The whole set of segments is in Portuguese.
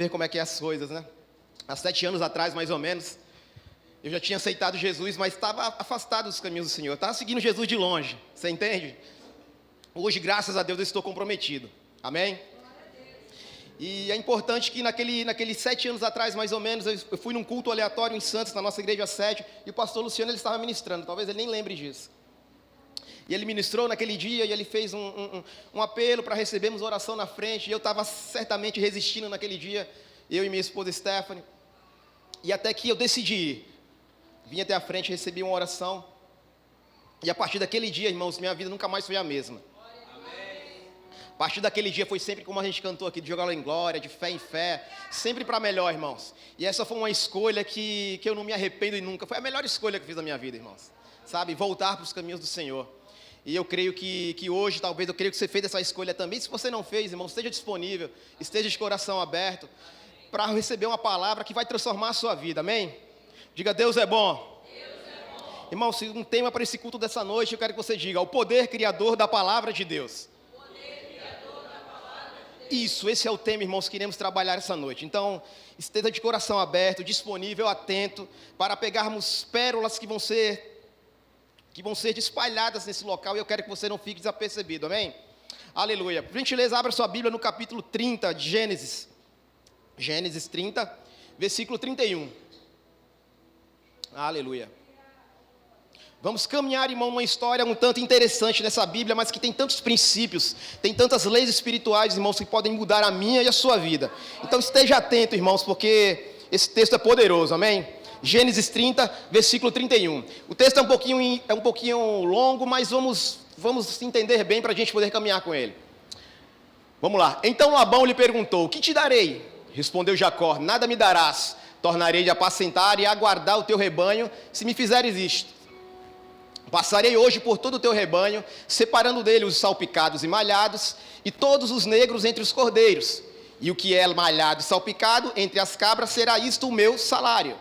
Ver como é que é as coisas, né? Há 7 anos atrás, mais ou menos, eu já tinha aceitado Jesus, mas estava afastado dos caminhos do Senhor. Estava seguindo Jesus de longe, você entende? Hoje, graças a Deus, eu estou comprometido. Amém? E é importante que naqueles 7 anos atrás, mais ou menos, eu fui num culto aleatório em Santos, na nossa igreja 7, e o pastor Luciano ele estava ministrando, talvez ele nem lembre disso. E ele ministrou naquele dia e ele fez um apelo para recebermos oração na frente. E eu estava certamente resistindo naquele dia, eu e minha esposa Stephanie. E até que eu decidi ir. Vim até a frente, recebi uma oração. E a partir daquele dia, irmãos, minha vida nunca mais foi a mesma. A partir daquele dia foi sempre como a gente cantou aqui, de jogar em glória, de fé em fé. Sempre para melhor, irmãos. E essa foi uma escolha que eu não me arrependo e nunca. Foi a melhor escolha que eu fiz na minha vida, irmãos. Sabe, voltar para os caminhos do Senhor. E eu creio que hoje, talvez, eu creio que você fez essa escolha também. Se você não fez, irmão, esteja disponível, esteja de coração aberto, para receber uma palavra que vai transformar a sua vida, amém? Diga, Deus é bom. Deus é bom. Irmão, se um tema para esse culto dessa noite, eu quero que você diga, o poder criador da palavra de Deus. O poder criador da palavra de Deus. Isso, esse é o tema, irmãos, que iremos trabalhar essa noite. Então, esteja de coração aberto, disponível, atento, para pegarmos pérolas que vão ser espalhadas nesse local, e eu quero que você não fique desapercebido, amém? Aleluia. Por gentileza, abra sua Bíblia no capítulo 30 de Gênesis. Gênesis 30, versículo 31. Aleluia. Vamos caminhar, irmão, numa história um tanto interessante nessa Bíblia, mas que tem tantos princípios, tem tantas leis espirituais, irmãos, que podem mudar a minha e a sua vida. Então esteja atento, irmãos, porque esse texto é poderoso, amém? Gênesis 30, versículo 31. O texto é um pouquinho longo, mas vamos entender bem para a gente poder caminhar com ele. Vamos lá. Então Labão lhe perguntou, o que te darei? Respondeu Jacó, nada me darás. Tornarei de apacentar e aguardar o teu rebanho, se me fizeres isto. Passarei hoje por todo o teu rebanho, separando dele os salpicados e malhados, e todos os negros entre os cordeiros. E o que é malhado e salpicado entre as cabras, será isto o meu salário.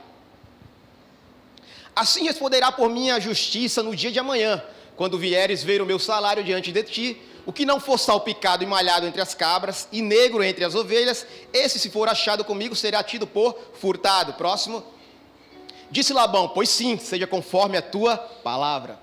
Assim responderá por minha justiça no dia de amanhã, quando vieres ver o meu salário diante de ti, o que não for salpicado e malhado entre as cabras, e negro entre as ovelhas, esse se for achado comigo, será tido por furtado. Próximo. Disse Labão, pois sim, seja conforme a tua palavra.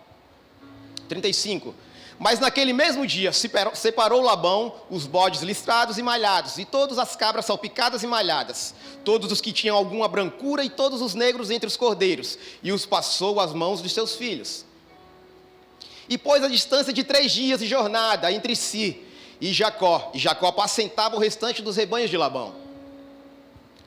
35. Mas naquele mesmo dia separou Labão os bodes listrados e malhados, e todas as cabras salpicadas e malhadas, todos os que tinham alguma brancura e todos os negros entre os cordeiros, e os passou às mãos de seus filhos. E pôs a distância de 3 dias de jornada entre si e Jacó apacentava o restante dos rebanhos de Labão.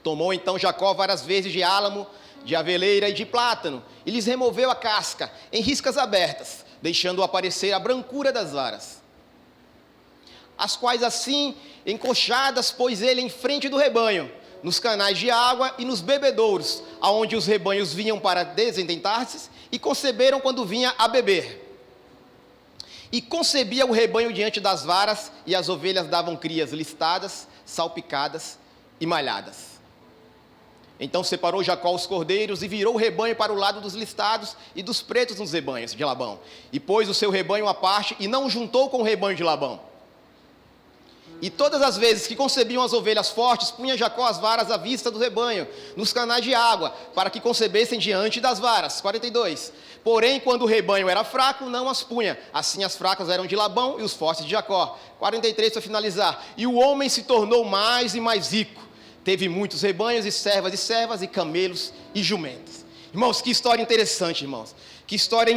Tomou então Jacó várias vezes de álamo, de aveleira e de plátano, e lhes removeu a casca em riscas abertas, deixando aparecer a brancura das varas, as quais assim, encoxadas, pôs ele em frente do rebanho, nos canais de água e nos bebedouros, aonde os rebanhos vinham para desententar-se, e conceberam quando vinha a beber. E concebia o rebanho diante das varas, e as ovelhas davam crias listadas, salpicadas e malhadas. Então separou Jacó os cordeiros e virou o rebanho para o lado dos listados e dos pretos nos rebanhos de Labão. E pôs o seu rebanho à parte e não juntou com o rebanho de Labão. E todas as vezes que concebiam as ovelhas fortes, punha Jacó as varas à vista do rebanho, nos canais de água, para que concebessem diante das varas. 42. Porém, quando o rebanho era fraco, não as punha. Assim as fracas eram de Labão e os fortes de Jacó. 43 para finalizar. E o homem se tornou mais e mais rico. Teve muitos rebanhos e servas e camelos e jumentos. Irmãos, que história interessante, irmãos. Que história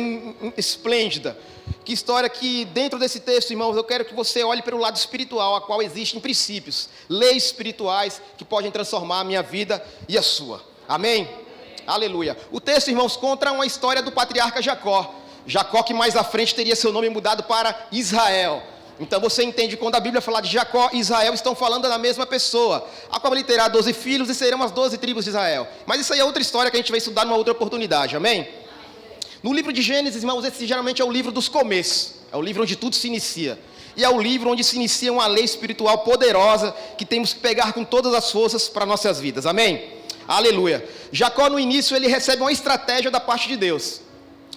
esplêndida. Que história que dentro desse texto, irmãos, eu quero que você olhe para o lado espiritual, a qual existem princípios, leis espirituais que podem transformar a minha vida e a sua. Amém? Aleluia. O texto, irmãos, conta uma história do patriarca Jacó. Jacó que mais à frente teria seu nome mudado para Israel. Então você entende, quando a Bíblia fala de Jacó e Israel, estão falando da mesma pessoa, a qual ele terá 12 filhos e serão as 12 tribos de Israel. Mas isso aí é outra história que a gente vai estudar numa outra oportunidade, amém? No livro de Gênesis, irmãos, esse geralmente é o livro dos começos, é o livro onde tudo se inicia. E é o livro onde se inicia uma lei espiritual poderosa, que temos que pegar com todas as forças para nossas vidas, amém? Aleluia. Jacó no início ele recebe uma estratégia da parte de Deus.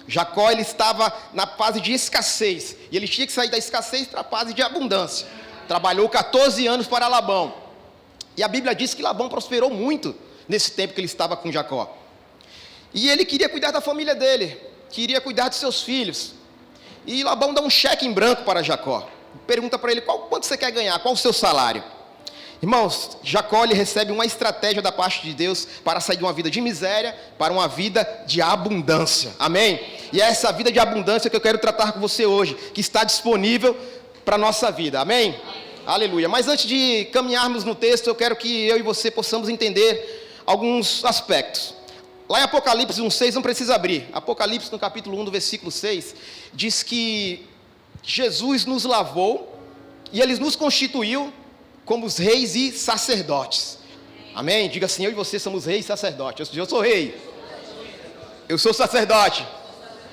Jacó ele estava na fase de escassez, e ele tinha que sair da escassez para a fase de abundância. Trabalhou 14 anos para Labão. E a Bíblia diz que Labão prosperou muito nesse tempo que ele estava com Jacó. E ele queria cuidar da família dele, queria cuidar de seus filhos. E Labão dá um cheque em branco para Jacó. Pergunta para ele, quanto você quer ganhar? Qual o seu salário? Irmãos, Jacó ele recebe uma estratégia da parte de Deus para sair de uma vida de miséria para uma vida de abundância. Amém? E é essa vida de abundância que eu quero tratar com você hoje, que está disponível para a nossa vida. Amém? Aleluia. Mas antes de caminharmos no texto, eu quero que eu e você possamos entender alguns aspectos. Lá em Apocalipse 1,6, não precisa abrir. Apocalipse no capítulo 1, do versículo 6, diz que Jesus nos lavou e Ele nos constituiu como os reis e sacerdotes. Amém? Diga assim, eu e você somos reis e sacerdotes. Eu sou rei. Eu sou sacerdote.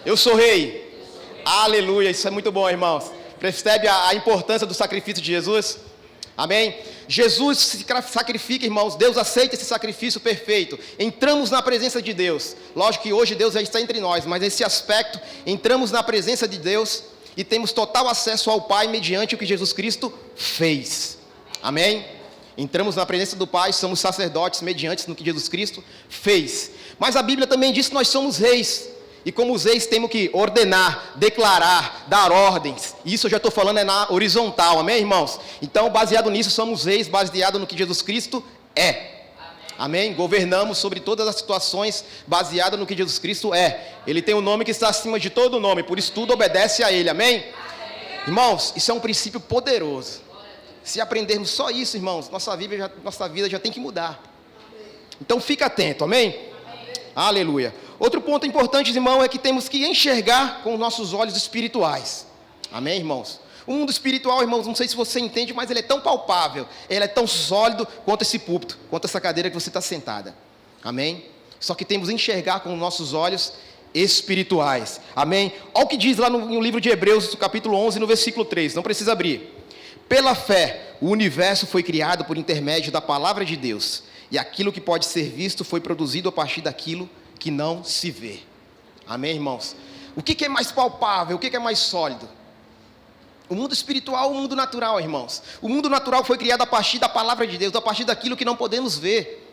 Eu sou rei. Aleluia, isso é muito bom, irmãos. Percebe a importância do sacrifício de Jesus? Amém? Jesus se sacrifica, irmãos. Deus aceita esse sacrifício perfeito. Entramos na presença de Deus. Lógico que hoje Deus já está entre nós, mas nesse aspecto, entramos na presença de Deus e temos total acesso ao Pai mediante o que Jesus Cristo fez. Amém? Entramos na presença do Pai, somos sacerdotes mediante no que Jesus Cristo fez. Mas a Bíblia também diz que nós somos reis. E como os reis temos que ordenar, declarar, dar ordens. Isso eu já estou falando é na horizontal, amém, irmãos? Então, baseado nisso, somos reis, baseado no que Jesus Cristo é. Amém? Governamos sobre todas as situações, baseado no que Jesus Cristo é. Ele tem um nome que está acima de todo nome, por isso tudo obedece a Ele, amém? Irmãos, isso é um princípio poderoso. Se aprendermos só isso, irmãos, nossa vida já tem que mudar. Então, fica atento, amém? Aleluia. Outro ponto importante, irmão, é que temos que enxergar com os nossos olhos espirituais. Amém, irmãos? O mundo espiritual, irmãos, não sei se você entende, mas ele é tão palpável, ele é tão sólido quanto esse púlpito, quanto essa cadeira que você está sentada. Amém? Só que temos que enxergar com os nossos olhos espirituais. Amém? Olha o que diz lá no livro de Hebreus, no capítulo 11, no versículo 3. Não precisa abrir. Pela fé, o universo foi criado por intermédio da palavra de Deus. E aquilo que pode ser visto foi produzido a partir daquilo que não se vê. Amém, irmãos? O que é mais palpável? O que é mais sólido? O mundo espiritual ou o mundo natural, irmãos? O mundo natural foi criado a partir da palavra de Deus, a partir daquilo que não podemos ver.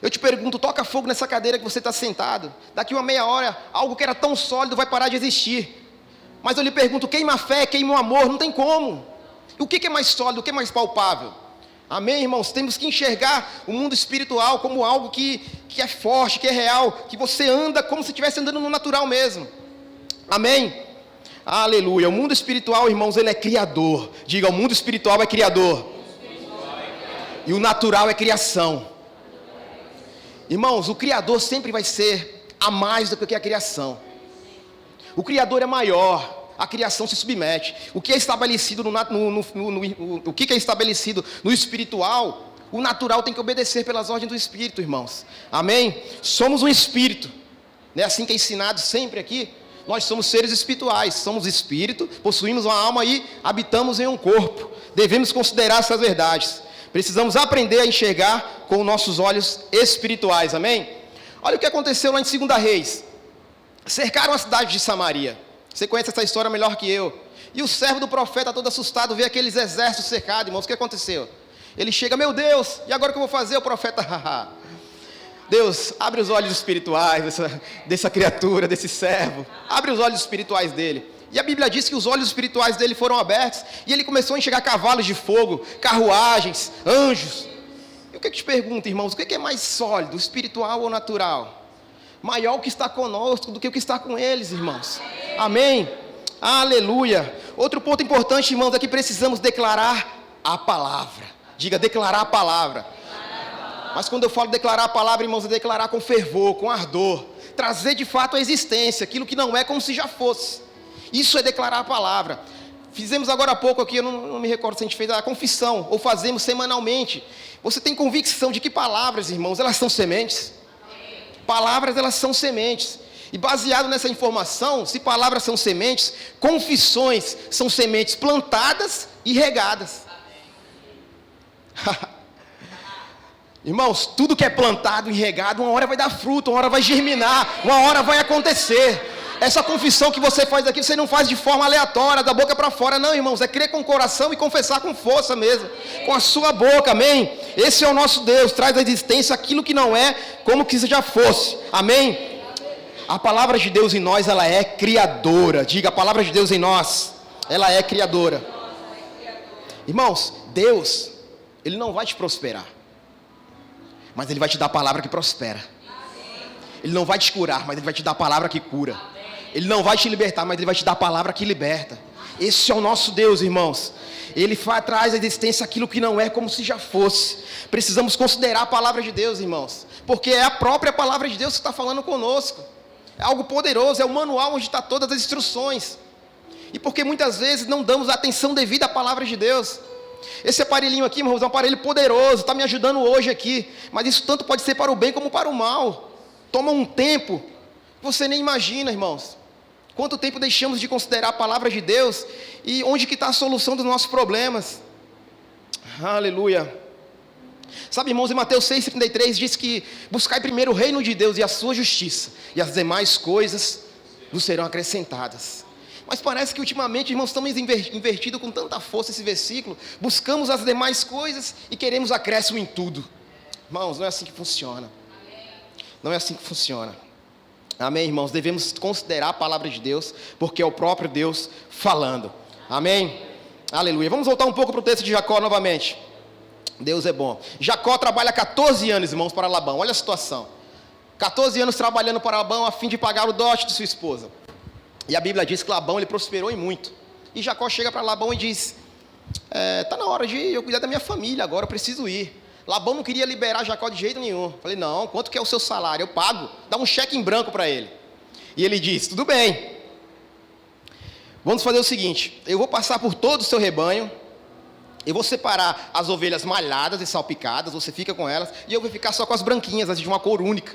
Eu te pergunto, toca fogo nessa cadeira que você está sentado. Daqui uma meia hora, algo que era tão sólido vai parar de existir. Mas eu lhe pergunto, queima a fé, queima o amor, não tem como. O que é mais sólido, o que é mais palpável? Amém, irmãos? Temos que enxergar o mundo espiritual como algo que é forte, que é real, que você anda como se estivesse andando no natural mesmo. Amém? Aleluia. O mundo espiritual, irmãos, ele é criador. Diga, o mundo espiritual é criador. E o natural é criação. Irmãos, o criador sempre vai ser a mais do que a criação. O criador é maior. A criação se submete. O que é estabelecido o que é estabelecido no espiritual, o natural tem que obedecer pelas ordens do Espírito, irmãos. Amém? Somos um espírito. Não é assim que é ensinado sempre aqui? Nós somos seres espirituais, somos espírito, possuímos uma alma e habitamos em um corpo. Devemos considerar essas verdades. Precisamos aprender a enxergar com nossos olhos espirituais, amém? Olha o que aconteceu lá em 2 Reis. Cercaram a cidade de Samaria. Você conhece essa história melhor que eu. E o servo do profeta, todo assustado, vê aqueles exércitos cercados, irmãos. O que aconteceu? Ele chega, meu Deus, e agora o que eu vou fazer? O profeta, Deus, abre os olhos espirituais dessa criatura, desse servo. Abre os olhos espirituais dele. E a Bíblia diz que os olhos espirituais dele foram abertos. E ele começou a enxergar cavalos de fogo, carruagens, anjos. Eu te pergunto, irmãos, o que é mais sólido, espiritual ou natural? Maior o que está conosco do que o que está com eles, irmãos. Amém? Aleluia. Outro ponto importante, irmãos, é que precisamos declarar a palavra. Diga, declarar a palavra. Mas quando eu falo declarar a palavra, irmãos, é declarar com fervor, com ardor. Trazer de fato a existência, aquilo que não é como se já fosse. Isso é declarar a palavra. Fizemos agora há pouco aqui, eu não me recordo se a gente fez a confissão, ou fazemos semanalmente. Você tem convicção de que palavras, irmãos, elas são sementes? Palavras, elas são sementes. E baseado nessa informação, se palavras são sementes, confissões são sementes plantadas e regadas. Irmãos, tudo que é plantado e regado, uma hora vai dar fruto, uma hora vai germinar, uma hora vai acontecer. Essa confissão que você faz aqui, você não faz de forma aleatória, da boca para fora, não, irmãos, é crer com o coração e confessar com força mesmo, com a sua boca, amém? Esse é o nosso Deus, traz à existência aquilo que não é, como que já fosse. Amém? A palavra de Deus em nós, ela é criadora. Diga, a palavra de Deus em nós, ela é criadora. Irmãos, Deus, Ele não vai te prosperar, mas Ele vai te dar a palavra que prospera. Ele não vai te curar, mas Ele vai te dar a palavra que cura. Ele não vai te libertar, mas Ele vai te dar a palavra que liberta. Esse é o nosso Deus, irmãos. Ele traz à existência aquilo que não é, como se já fosse. Precisamos considerar a palavra de Deus, irmãos, porque é a própria palavra de Deus que está falando conosco. É algo poderoso, é o manual onde está todas as instruções. E porque muitas vezes não damos a atenção devida à palavra de Deus. Esse aparelhinho aqui, irmãos, é um aparelho poderoso, está me ajudando hoje aqui, mas isso tanto pode ser para o bem como para o mal. Toma um tempo, você nem imagina, irmãos, quanto tempo deixamos de considerar a palavra de Deus e onde que está a solução dos nossos problemas. Aleluia. Sabe, irmãos, em Mateus 6,33 diz que buscai primeiro o reino de Deus e a sua justiça, e as demais coisas vos serão acrescentadas. Mas parece que ultimamente, irmãos, estamos invertidos com tanta força esse versículo, buscamos as demais coisas e queremos acréscimo em tudo. Irmãos, não é assim que funciona. Não é assim que funciona. Amém, irmãos? Devemos considerar a palavra de Deus, porque é o próprio Deus falando. Amém? Aleluia. Vamos voltar um pouco para o texto de Jacó novamente. Deus é bom. Jacó trabalha 14 anos, irmãos, para Labão. Olha a situação. 14 anos trabalhando para Labão a fim de pagar o dote de sua esposa. E a Bíblia diz que Labão, ele prosperou em muito. E Jacó chega para Labão e diz, está na hora de eu cuidar da minha família agora, eu preciso ir. Labão não queria liberar Jacó de jeito nenhum. Falei, não, quanto que é o seu salário? Eu pago. Dá um cheque em branco para ele. E ele diz, tudo bem. Vamos fazer o seguinte, eu vou passar por todo o seu rebanho, eu vou separar as ovelhas malhadas e salpicadas, você fica com elas, e eu vou ficar só com as branquinhas, as de uma cor única.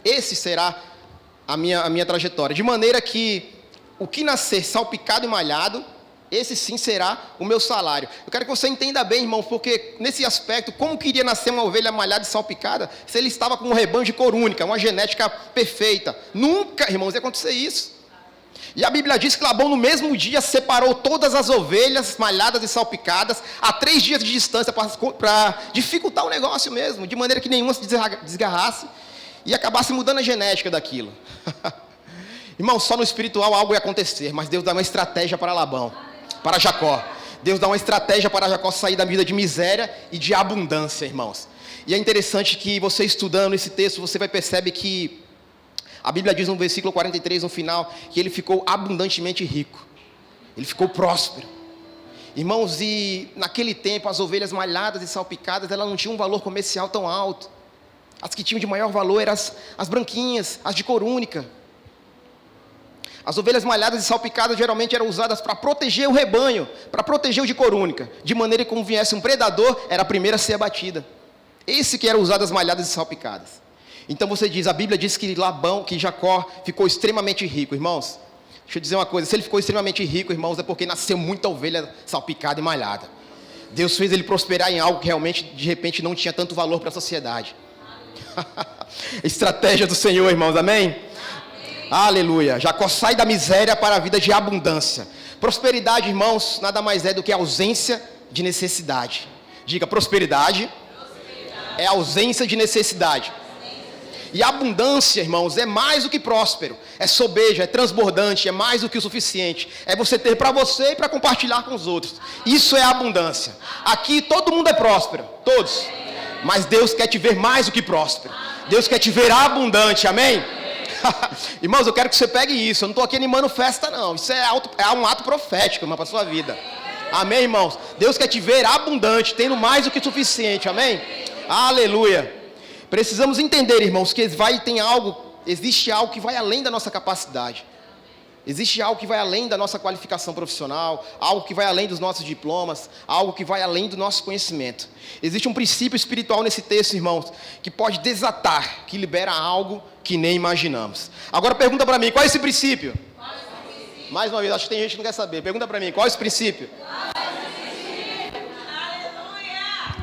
Esse será a minha trajetória. De maneira que o que nascer salpicado e malhado, esse sim será o meu salário. Eu quero que você entenda bem, irmão, porque nesse aspecto, como queria nascer uma ovelha malhada e salpicada, se ele estava com um rebanho de cor única, uma genética perfeita? Nunca, irmãos, ia acontecer isso. E a Bíblia diz que Labão no mesmo dia separou todas as ovelhas malhadas e salpicadas a 3 dias de distância para dificultar o negócio mesmo, de maneira que nenhuma se desgarrasse e acabasse mudando a genética daquilo. Irmão, só no espiritual algo ia acontecer, mas Deus dá uma estratégia para Labão, para Jacó. Deus dá uma estratégia para Jacó sair da vida de miséria e de abundância, irmãos. E é interessante que você estudando esse texto, você vai perceber que a Bíblia diz no versículo 43, no final, que ele ficou abundantemente rico. Ele ficou próspero. Irmãos, e naquele tempo, as ovelhas malhadas e salpicadas, elas não tinham um valor comercial tão alto. As que tinham de maior valor eram as branquinhas, as de cor única. As ovelhas malhadas e salpicadas geralmente eram usadas para proteger o rebanho, para proteger o de cor única. De maneira que, como viesse um predador, era a primeira a ser abatida. Esse que eram usadas malhadas e salpicadas. Então você diz, a Bíblia diz que que Jacó ficou extremamente rico, irmãos. Deixa eu dizer uma coisa, se ele ficou extremamente rico, irmãos, é porque nasceu muita ovelha salpicada e malhada. Deus fez ele prosperar em algo que realmente, de repente, não tinha tanto valor para a sociedade. Estratégia do Senhor, irmãos, amém? Amém? Aleluia. Jacó sai da miséria para a vida de abundância. Prosperidade, irmãos, nada mais é do que ausência de necessidade. Diga, prosperidade é ausência de necessidade. E a abundância, irmãos, é mais do que próspero, é sobeja, é transbordante, é mais do que o suficiente. É você ter para você e para compartilhar com os outros. Isso é a abundância. Aqui todo mundo é próspero, todos. Mas Deus quer te ver mais do que próspero. Deus quer te ver abundante, amém? Irmãos, eu quero que você pegue isso. Eu não estou aqui animando festa, não. Isso é um ato profético, irmão, para a sua vida. Amém, irmãos? Deus quer te ver abundante, tendo mais do que suficiente, amém? Aleluia. Precisamos entender, irmãos, que existe algo que vai além da nossa capacidade. Existe algo que vai além da nossa qualificação profissional, algo que vai além dos nossos diplomas, algo que vai além do nosso conhecimento. Existe um princípio espiritual nesse texto, irmãos, que pode desatar, que libera algo que nem imaginamos. Agora pergunta para mim, qual é esse princípio? Mais uma vez, acho que tem gente que não quer saber. Pergunta para mim, qual é esse princípio?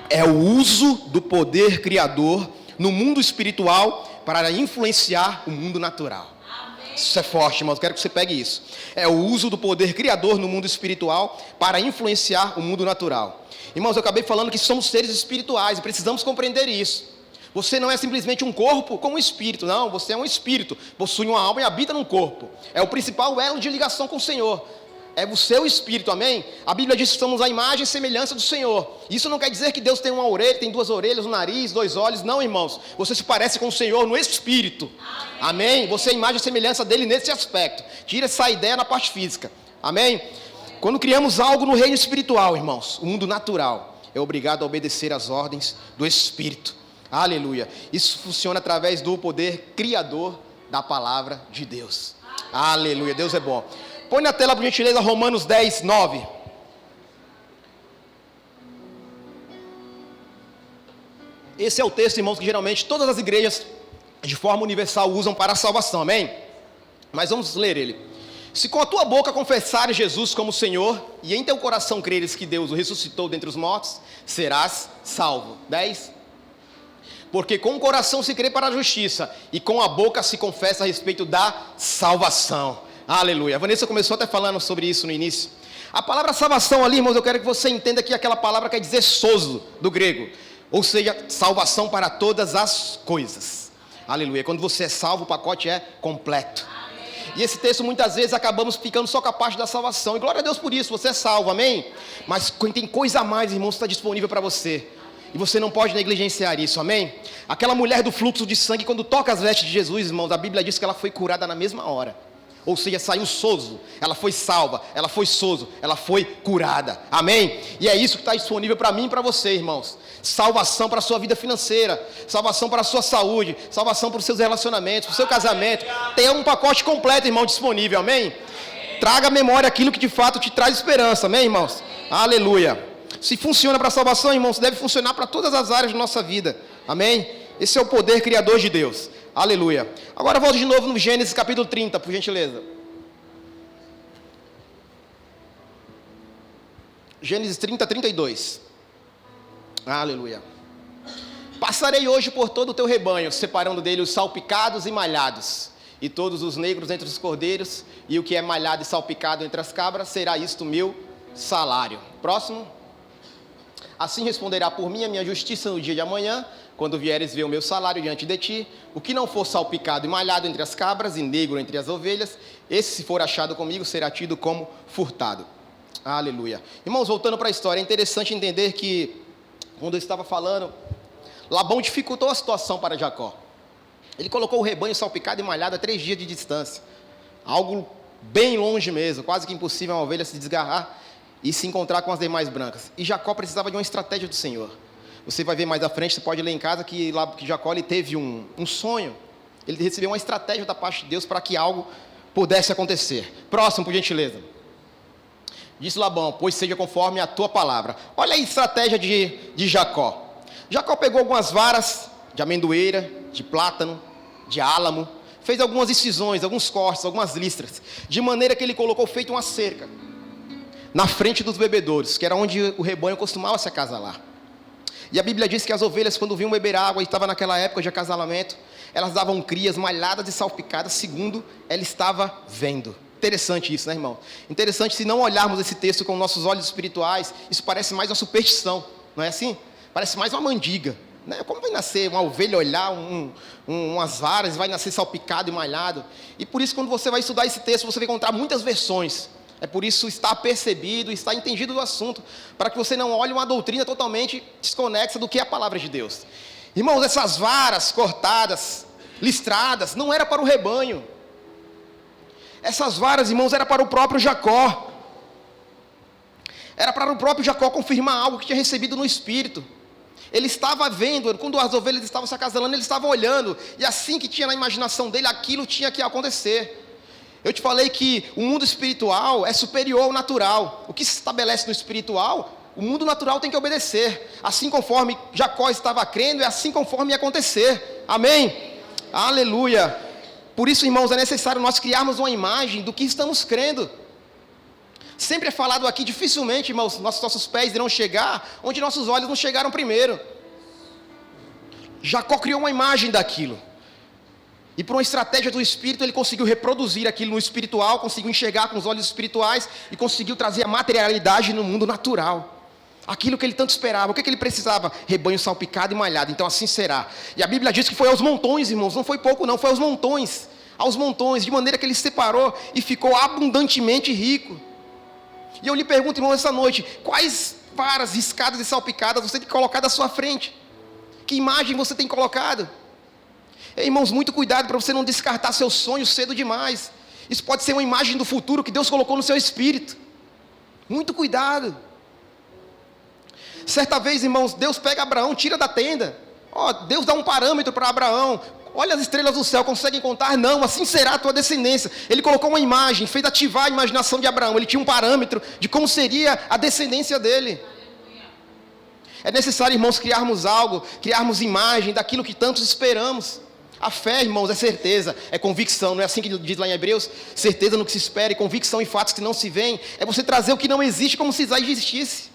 É o uso do poder criador no mundo espiritual para influenciar o mundo natural. Isso é forte, irmãos, quero que você pegue isso. É o uso do poder criador no mundo espiritual para influenciar o mundo natural. Irmãos, eu acabei falando que somos seres espirituais e precisamos compreender isso. Você não é simplesmente um corpo com um espírito, não, você é um espírito, possui uma alma e habita num corpo. É o principal elo de ligação com o Senhor. É o seu espírito, amém? A Bíblia diz que somos a imagem e semelhança do Senhor. Isso não quer dizer que Deus tem uma orelha, tem duas orelhas, um nariz, dois olhos. Não, irmãos. Você se parece com o Senhor no espírito. Amém? Você é a imagem e semelhança dele nesse aspecto. Tira essa ideia na parte física. Amém? Quando criamos algo no reino espiritual, irmãos, o mundo natural é obrigado a obedecer às ordens do Espírito. Aleluia. Isso funciona através do poder criador da palavra de Deus. Aleluia. Deus é bom. Põe na tela, por gentileza, Romanos 10, 9. Esse é o texto, irmãos, que geralmente todas as igrejas, de forma universal, usam para a salvação, amém? Mas vamos ler ele. Se com a tua boca confessares Jesus como Senhor, e em teu coração creres que Deus o ressuscitou dentre os mortos, serás salvo. 10. Porque com o coração se crê para a justiça, e com a boca se confessa a respeito da salvação. Aleluia. A Vanessa começou até falando sobre isso no início. A palavra salvação ali, irmãos, eu quero que você entenda que aquela palavra quer dizer sozo, do grego. Ou seja, salvação para todas as coisas. Aleluia. Quando você é salvo, o pacote é completo. E esse texto, muitas vezes, acabamos ficando só com a parte da salvação. E glória a Deus por isso, você é salvo, amém? Mas tem coisa a mais, irmãos, que está disponível para você. E você não pode negligenciar isso, amém? Aquela mulher do fluxo de sangue, quando toca as vestes de Jesus, irmãos, a Bíblia diz que ela foi curada na mesma hora. Ou seja, saiu sozo, ela foi salva, ela foi sozo, ela foi curada, amém? E é isso que está disponível para mim e para você, irmãos. Salvação para a sua vida financeira, salvação para a sua saúde, salvação para os seus relacionamentos, para o seu casamento. Tem um pacote completo, irmão, disponível, amém? Traga à memória aquilo que de fato te traz esperança, amém, irmãos? Aleluia. Se funciona para a salvação, irmãos, deve funcionar para todas as áreas da nossa vida, amém? Esse é o poder criador de Deus. Aleluia. Agora volto de novo no Gênesis capítulo 30, por gentileza. Gênesis 30, 32. Aleluia. Passarei hoje por todo o teu rebanho, separando dele os salpicados e malhados, e todos os negros entre os cordeiros, e o que é malhado e salpicado entre as cabras, será isto meu salário. Próximo. Assim responderá por mim a minha justiça no dia de amanhã, quando vieres ver o meu salário diante de ti. O que não for salpicado e malhado entre as cabras e negro entre as ovelhas, esse, se for achado comigo, será tido como furtado. Aleluia. Irmãos, voltando para a história, é interessante entender que, quando eu estava falando, Labão dificultou a situação para Jacó. Ele colocou o rebanho salpicado e malhado a 3 dias de distância. Algo bem longe mesmo, quase que impossível uma ovelha se desgarrar e se encontrar com as demais brancas. E Jacó precisava de uma estratégia do Senhor. Você vai ver mais à frente, você pode ler em casa que Jacó ele teve um sonho. Ele recebeu uma estratégia da parte de Deus para que algo pudesse acontecer. Próximo, por gentileza. Disse Labão, pois seja conforme a tua palavra. Olha a estratégia de Jacó. Jacó pegou algumas varas de amendoeira, de plátano, de álamo, fez algumas incisões, alguns cortes, algumas listras, de maneira que ele colocou feito uma cerca na frente dos bebedouros, que era onde o rebanho costumava se acasalar. E a Bíblia diz que as ovelhas, quando vinham beber água, e estava naquela época de acasalamento, elas davam crias malhadas e salpicadas, segundo ela estava vendo. Interessante isso, né, irmão? Interessante, se não olharmos esse texto com nossos olhos espirituais, isso parece mais uma superstição, não é assim? Parece mais uma mandiga, né? Como vai nascer uma ovelha olhar umas varas, vai nascer salpicado e malhado? E por isso, quando você vai estudar esse texto, você vai encontrar muitas versões. É por isso estar percebido, estar entendido do assunto, para que você não olhe uma doutrina totalmente desconexa do que é a palavra de Deus. Irmãos, essas varas cortadas, listradas, não era para o rebanho. Essas varas, irmãos, era para o próprio Jacó. Era para o próprio Jacó confirmar algo que tinha recebido no Espírito. Ele estava vendo, quando as ovelhas estavam se acasalando, ele estava olhando, e assim que tinha na imaginação dele, aquilo tinha que acontecer. Eu te falei que o mundo espiritual é superior ao natural. O que se estabelece no espiritual, o mundo natural tem que obedecer. Assim conforme Jacó estava crendo, é assim conforme ia acontecer. Amém? Aleluia. Por isso, irmãos, é necessário nós criarmos uma imagem do que estamos crendo. Sempre é falado aqui, dificilmente, irmãos, nossos pés irão chegar onde nossos olhos não chegaram primeiro. Jacó criou uma imagem daquilo. E por uma estratégia do Espírito, ele conseguiu reproduzir aquilo no espiritual, conseguiu enxergar com os olhos espirituais e conseguiu trazer a materialidade no mundo natural. Aquilo que ele tanto esperava. O que ele precisava? Rebanho salpicado e malhado. Então assim será. E a Bíblia diz que foi aos montões, irmãos. Não foi pouco não, foi aos montões. Aos montões, de maneira que ele separou e ficou abundantemente rico. E eu lhe pergunto, irmão, essa noite, quais varas riscadas e salpicadas você tem colocado à sua frente? Que imagem você tem colocado? Irmãos, muito cuidado para você não descartar seus sonhos cedo demais. Isso pode ser uma imagem do futuro que Deus colocou no seu espírito. Muito cuidado. Certa vez, irmãos, Deus pega Abraão, tira da tenda. Deus dá um parâmetro para Abraão. Olha as estrelas do céu, conseguem contar? Não, assim será a tua descendência. Ele colocou uma imagem, fez ativar a imaginação de Abraão. Ele tinha um parâmetro de como seria a descendência dele. É necessário, irmãos, criarmos algo, criarmos imagem daquilo que tantos esperamos. A fé, irmãos, é certeza, é convicção. Não é assim que diz lá em Hebreus? Certeza no que se espera e convicção em fatos que não se veem. É você trazer o que não existe como se já existisse.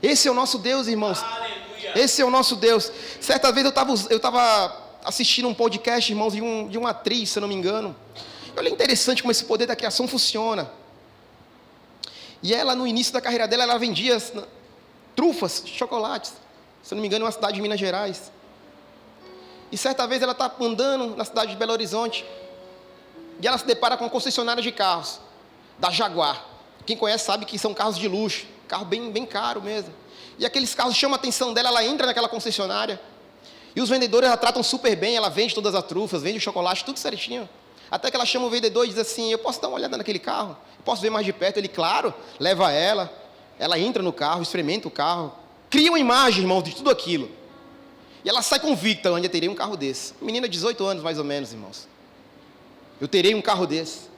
Esse é o nosso Deus, irmãos. Aleluia. Esse é o nosso Deus. Certa vez eu estava assistindo um podcast, irmãos, de uma atriz, se eu não me engano. Olha, é interessante como esse poder da criação funciona. E ela, no início da carreira dela, ela vendia trufas, chocolates. Se eu não me engano, em uma cidade de Minas Gerais. E certa vez ela está andando na cidade de Belo Horizonte. E ela se depara com uma concessionária de carros, da Jaguar. Quem conhece sabe que são carros de luxo. Carro bem, bem caro mesmo. E aqueles carros chamam a atenção dela, ela entra naquela concessionária. E os vendedores a tratam super bem, ela vende todas as trufas, vende o chocolate, tudo certinho. Até que ela chama o vendedor e diz assim, eu posso dar uma olhada naquele carro? Eu posso ver mais de perto? Ele, claro, leva ela. Ela entra no carro, experimenta o carro. Cria uma imagem, irmãos, de tudo aquilo. E ela sai convicta, onde eu terei um carro desse. Menina de 18 anos, mais ou menos, irmãos. Eu terei um carro desse.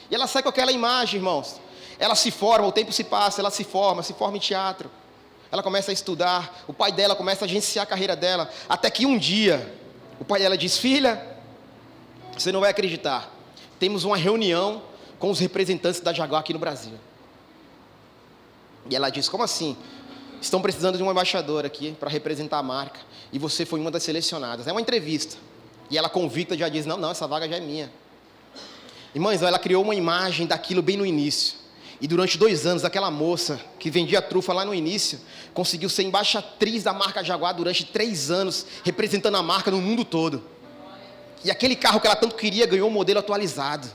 E ela sai com aquela imagem, irmãos. Ela se forma, o tempo se passa, ela se forma em teatro. Ela começa a estudar, o pai dela começa a agenciar a carreira dela. Até que um dia, o pai dela diz, filha, você não vai acreditar. Temos uma reunião com os representantes da Jaguar aqui no Brasil. E ela diz, como assim? Estão precisando de um embaixador aqui para representar a marca. E você foi uma das selecionadas. É uma entrevista. E ela convicta já diz, não, essa vaga já é minha. Irmãs, ela criou uma imagem daquilo bem no início. E durante 2 anos, aquela moça que vendia trufa lá no início, conseguiu ser embaixatriz da marca Jaguar durante 3 anos, representando a marca no mundo todo. E aquele carro que ela tanto queria, ganhou um modelo atualizado.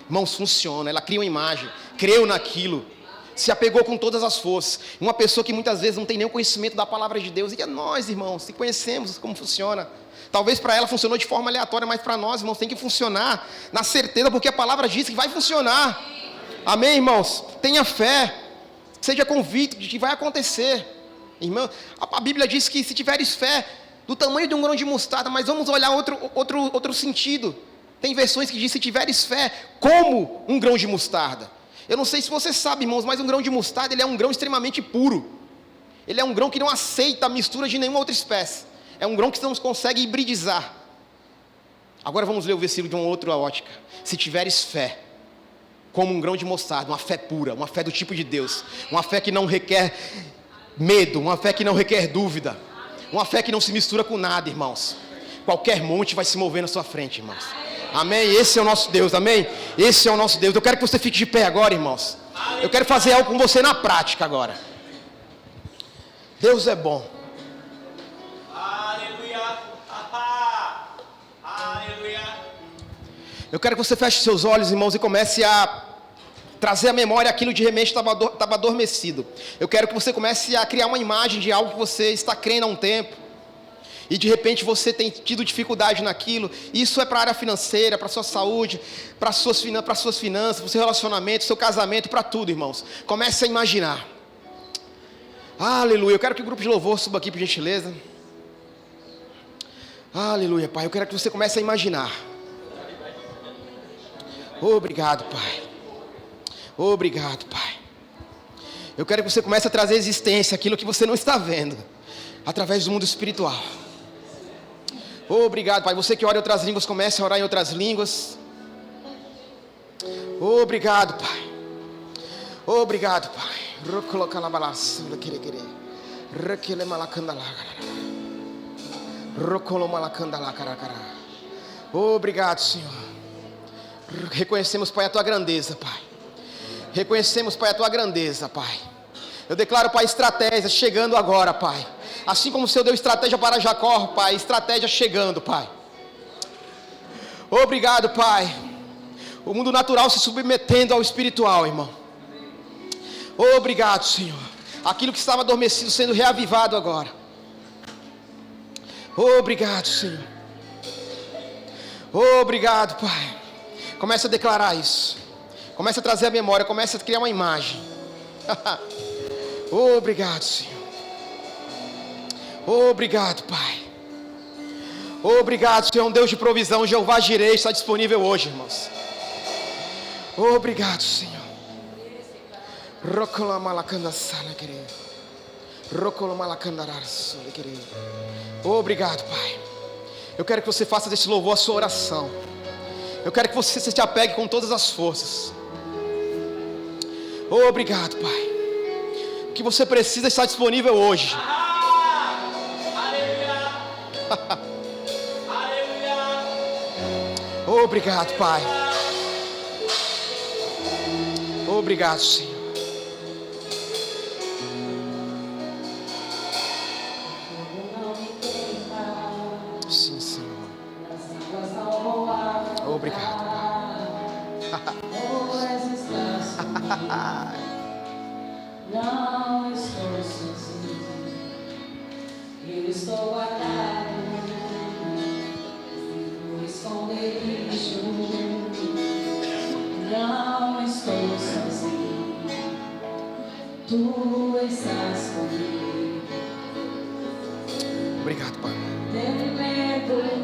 Irmãos, funciona. Ela cria uma imagem, creu naquilo. Se apegou com todas as forças. Uma pessoa que muitas vezes não tem nenhum conhecimento da palavra de Deus. E é nós, irmãos, que conhecemos como funciona. Talvez para ela funcionou de forma aleatória, mas para nós, irmãos, tem que funcionar na certeza, porque a palavra diz que vai funcionar. Amém, irmãos? Tenha fé. Seja convicto de que vai acontecer. Irmão, a Bíblia diz que se tiveres fé do tamanho de um grão de mostarda, mas vamos olhar outro sentido. Tem versões que diz se tiveres fé como um grão de mostarda. Eu não sei se você sabe, irmãos, mas um grão de mostarda, ele é um grão extremamente puro. Ele é um grão que não aceita a mistura de nenhuma outra espécie. É um grão que não consegue hibridizar. Agora vamos ler o versículo de uma outra ótica. Se tiveres fé, como um grão de mostarda, uma fé pura, uma fé do tipo de Deus. Uma fé que não requer medo, uma fé que não requer dúvida. Uma fé que não se mistura com nada, irmãos. Qualquer monte vai se mover na sua frente, irmãos. Amém? Esse é o nosso Deus, amém? Esse é o nosso Deus. Eu quero que você fique de pé agora, irmãos. Eu quero fazer algo com você na prática agora. Deus é bom. Aleluia. Aleluia. Eu quero que você feche seus olhos, irmãos, e comece a trazer à memória aquilo de repente estava adormecido. Eu quero que você comece a criar uma imagem de algo que você está crendo há um tempo. E de repente você tem tido dificuldade naquilo. Isso é para a área financeira, para a sua saúde, para as suas finanças, para o seu relacionamento, seu casamento, para tudo, irmãos. Comece a imaginar. Aleluia. Eu quero que o grupo de louvor suba aqui, por gentileza. Aleluia, Pai. Eu quero que você comece a imaginar. Obrigado, Pai. Obrigado, Pai. Eu quero que você comece a trazer à existência aquilo que você não está vendo, através do mundo espiritual. Obrigado, Pai. Você que ora em outras línguas, comece a orar em outras línguas. Obrigado, Pai. Obrigado, Pai. Obrigado, Senhor. Reconhecemos, Pai, a Tua grandeza, Pai. Reconhecemos, Pai, a Tua grandeza, Pai. Eu declaro, Pai, estratégia chegando agora, Pai. Assim como o Senhor deu estratégia para Jacó, Pai, estratégia chegando, Pai. Obrigado, Pai. O mundo natural se submetendo ao espiritual, irmão. Obrigado, Senhor. Aquilo que estava adormecido sendo reavivado agora. Obrigado, Senhor. Obrigado, Pai. Comece a declarar isso. Comece a trazer a memória. Comece a criar uma imagem. Obrigado, Senhor. Obrigado, Pai. Obrigado, Senhor, um Deus de provisão. Jeová Jireh está disponível hoje, irmãos. Obrigado, Senhor. Obrigado, Pai. Eu quero que você faça desse louvor a sua oração. Eu quero que você se apegue com todas as forças. Obrigado, Pai. O que você precisa está disponível hoje. Obrigado, Pai. Obrigado, Senhor. Sim, Senhor. Obrigado, Pai. Não estou sozinho, eu estou guardado no esconderijo. Não estou sozinho, tu estás comigo. Obrigado, Pai. Tenho medo.